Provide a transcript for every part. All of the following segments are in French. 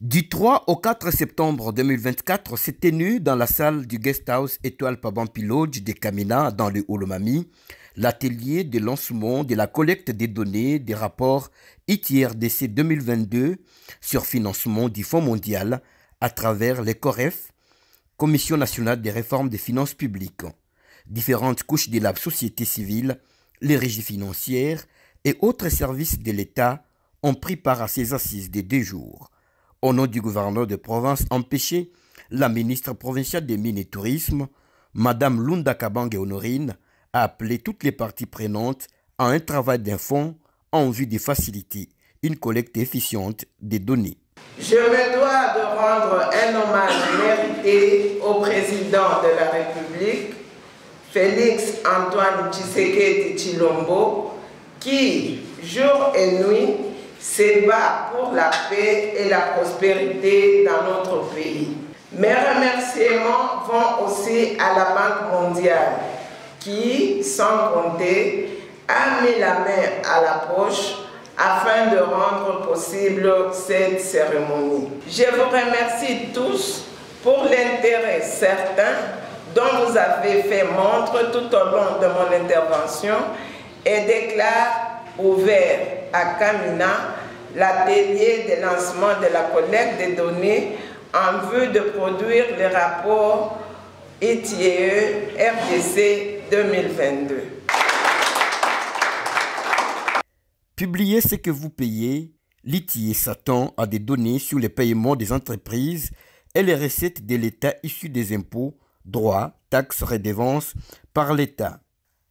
Du 3 au 4 septembre 2024 s'est tenu dans la salle du Guest House Étoile Pabampi Lodge de Kamina dans le Olomami l'atelier de lancement de la collecte des données des rapports ITRDC 2022 sur financement du Fonds mondial à travers les COREF, Commission nationale des réformes des finances publiques. Différentes couches de la société civile, les régies financières et autres services de l'État ont pris part à ces assises de 2 jours. Au nom du gouverneur de province empêché, la ministre provinciale des Mines et Tourisme, Mme Lunda Kabange Honorine, a appelé toutes les parties prenantes à un travail d'un fonds en vue de faciliter une collecte efficiente des données. Je me dois de rendre un hommage mérité au président de la République, Félix Antoine Tshisekedi Tshilombo, qui, jour et nuit, se bat pour la paix et la prospérité dans notre pays. Mes remerciements vont aussi à la Banque mondiale qui, sans compter, a mis la main à la poche afin de rendre possible cette cérémonie. Je vous remercie tous pour l'intérêt certain dont vous avez fait montre tout au long de mon intervention et déclare ouvert à Kamina l'atelier de lancement de la collecte des données en vue de produire les rapports ITIE RDC 2022. Publiez ce que vous payez. L'ITIE s'attend à des données sur les paiements des entreprises et les recettes de l'État issues des impôts, droits, taxes, redevances par l'État,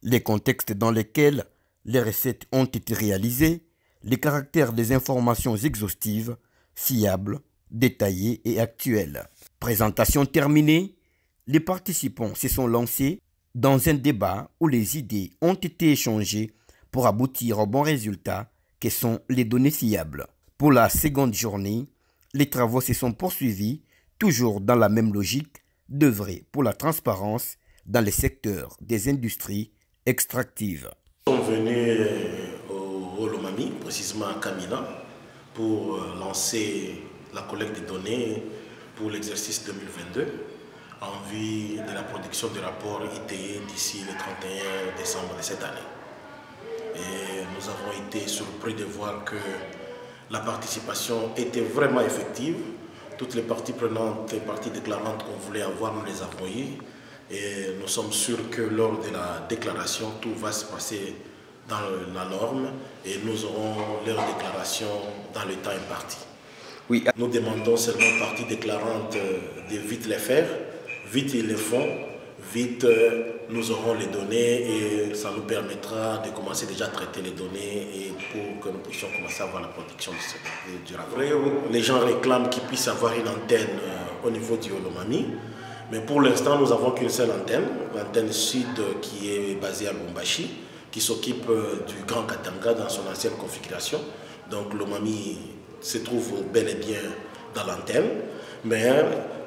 les contextes dans lesquels les recettes ont été réalisées, les caractères des informations exhaustives, fiables, détaillées et actuelles. Présentation terminée, les participants se sont lancés dans un débat où les idées ont été échangées pour aboutir au bon résultat que sont les données fiables. Pour la seconde journée, les travaux se sont poursuivis, toujours dans la même logique d'œuvrer pour la transparence dans les secteurs des industries extractives. Nous sommes venus au Olomami, précisément à Kamina, pour lancer la collecte des données pour l'exercice 2022 en vue de la production du rapport ITE d'ici le 31 décembre de cette année. Et nous avons été surpris de voir que la participation était vraiment effective. Toutes les parties prenantes et parties déclarantes qu'on voulait avoir, nous les avons eues. Et nous sommes sûrs que lors de la déclaration, tout va se passer dans la norme et nous aurons leur déclaration dans le temps imparti. Oui. Nous demandons seulement aux parties déclarantes de vite les faire, vite ils le font, vite nous aurons les données et ça nous permettra de commencer déjà à traiter les données et pour que nous puissions commencer à avoir la production du rapport. Les gens réclament qu'ils puissent avoir une antenne au niveau du Olomami, mais pour l'instant nous n'avons qu'une seule antenne, l'antenne sud qui est basée à Lubumbashi, qui s'occupe du Grand Katanga dans son ancienne configuration. Donc l'Olomami se trouve bel et bien dans l'antenne, mais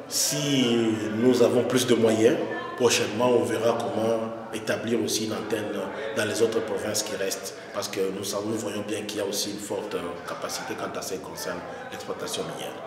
si nous avons plus de moyens, prochainement, on verra comment établir aussi une antenne dans les autres provinces qui restent, parce que nous voyons bien qu'il y a aussi une forte capacité quant à ce qui concerne l'exploitation minière.